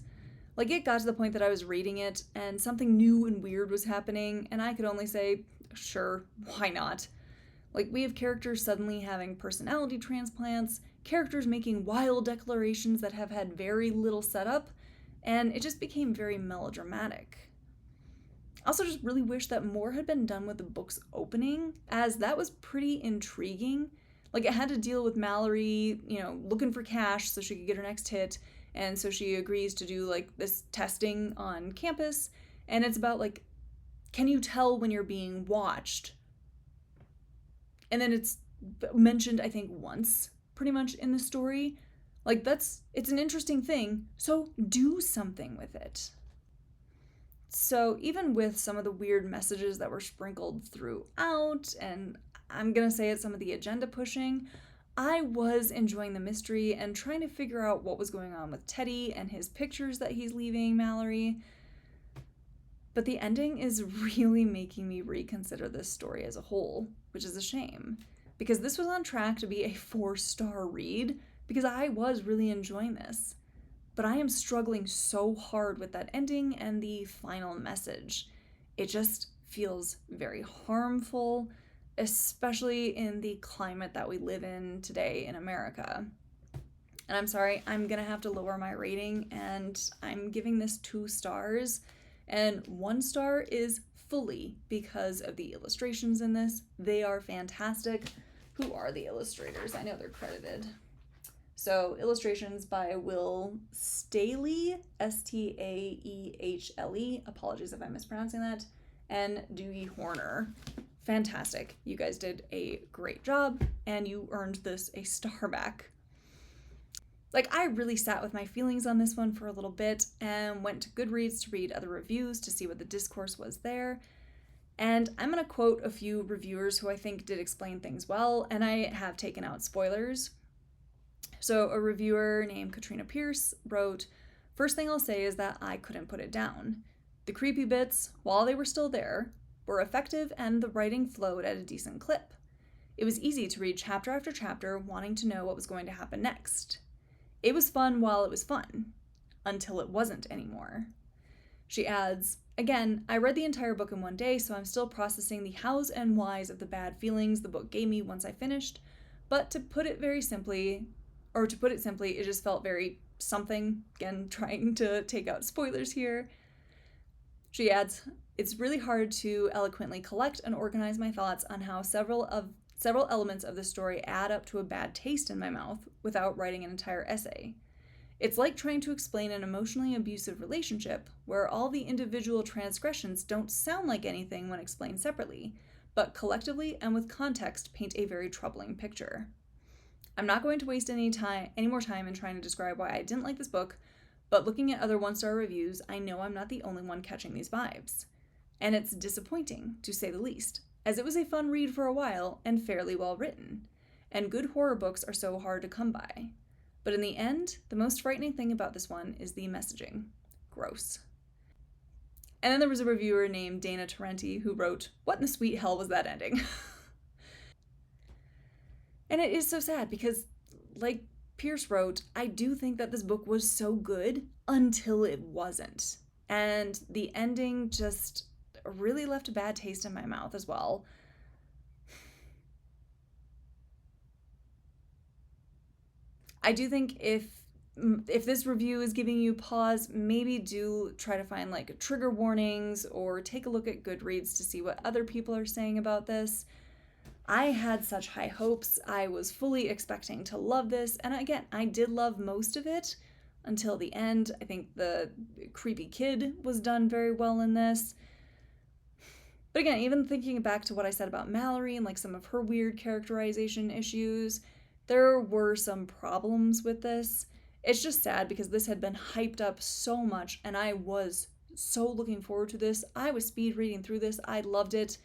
Like, it got to the point that I was reading it, and something new and weird was happening, and I could only say, sure, why not? Like, we have characters suddenly having personality transplants, characters making wild declarations that have had very little setup, and it just became very melodramatic. I also just really wish that more had been done with the book's opening, as that was pretty intriguing. Like, it had to deal with Mallory, looking for cash so she could get her next hit, and so she agrees to do, like, this testing on campus, and it's about, like, can you tell when you're being watched? And then it's mentioned, I think, once pretty much in the story. Like, it's an interesting thing, so do something with it. So even with some of the weird messages that were sprinkled throughout, and I'm gonna say it's some of the agenda pushing, I was enjoying the mystery and trying to figure out what was going on with Teddy and his pictures that he's leaving Mallory. But the ending is really making me reconsider this story as a whole, which is a shame, because this was on track to be a 4-star read, because I was really enjoying this. But I am struggling so hard with that ending and the final message. It just feels very harmful, especially in the climate that we live in today in America. And I'm sorry, I'm gonna have to lower my rating, and I'm giving this 2 stars. And 1 star is fully because of the illustrations in this. They are fantastic. Who are the illustrators? I know they're credited. So, illustrations by Will Staley, Staehle, apologies if I'm mispronouncing that, and Dewey Horner. Fantastic. You guys did a great job, and you earned this a star back. Like, I really sat with my feelings on this one for a little bit and went to Goodreads to read other reviews to see what the discourse was there. And I'm going to quote a few reviewers who I think did explain things well, and I have taken out spoilers. So a reviewer named Katrina Pierce wrote, "First thing I'll say is that I couldn't put it down. The creepy bits, while they were still there, were effective and the writing flowed at a decent clip. It was easy to read chapter after chapter wanting to know what was going to happen next. It was fun while it was fun, until it wasn't anymore." She adds, "Again, I read the entire book in one day, so I'm still processing the hows and whys of the bad feelings the book gave me once I finished, but to put it simply, it just felt very something." Again, trying to take out spoilers here. She adds, "It's really hard to eloquently collect and organize my thoughts on how several elements of the story add up to a bad taste in my mouth without writing an entire essay. It's like trying to explain an emotionally abusive relationship where all the individual transgressions don't sound like anything when explained separately, but collectively and with context paint a very troubling picture. I'm not going to waste any more time in trying to describe why I didn't like this book, but looking at other 1-star reviews, I know I'm not the only one catching these vibes. And it's disappointing, to say the least, as it was a fun read for a while and fairly well written. And good horror books are so hard to come by. But in the end, the most frightening thing about this one is the messaging. Gross." And then there was a reviewer named Dana Tarenti who wrote, "What in the sweet hell was that ending?" And it is so sad because, like Pierce wrote, I do think that this book was so good until it wasn't. And the ending just really left a bad taste in my mouth as well. I do think if this review is giving you pause, maybe do try to find like trigger warnings or take a look at Goodreads to see what other people are saying about this. I had such high hopes. I was fully expecting to love this. And again, I did love most of it until the end. I think the creepy kid was done very well in this. But again, even thinking back to what I said about Mallory and like some of her weird characterization issues, there were some problems with this. It's just sad because this had been hyped up so much and I was so looking forward to this. I was speed reading through this. I loved it.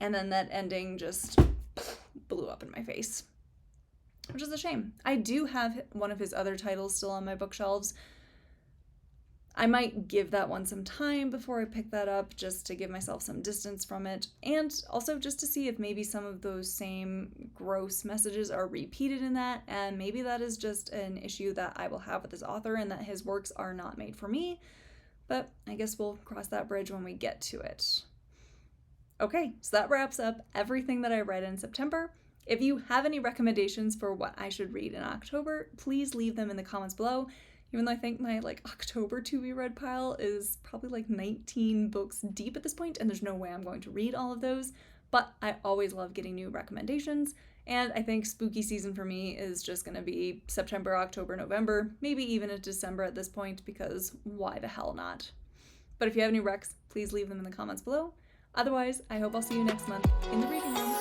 And then that ending just blew up in my face, which is a shame. I do have one of his other titles still on my bookshelves. I might give that one some time before I pick that up, just to give myself some distance from it, and also just to see if maybe some of those same gross messages are repeated in that, and maybe that is just an issue that I will have with this author and that his works are not made for me, but I guess we'll cross that bridge when we get to it. Okay, so that wraps up everything that I read in September. If you have any recommendations for what I should read in October, please leave them in the comments below. Even though I think my October to be read pile is probably 19 books deep at this point, and there's no way I'm going to read all of those, but I always love getting new recommendations, and I think spooky season for me is just going to be September, October, November, maybe even into December at this point, because why the hell not? But if you have any recs, please leave them in the comments below. Otherwise, I hope I'll see you next month in the reading room.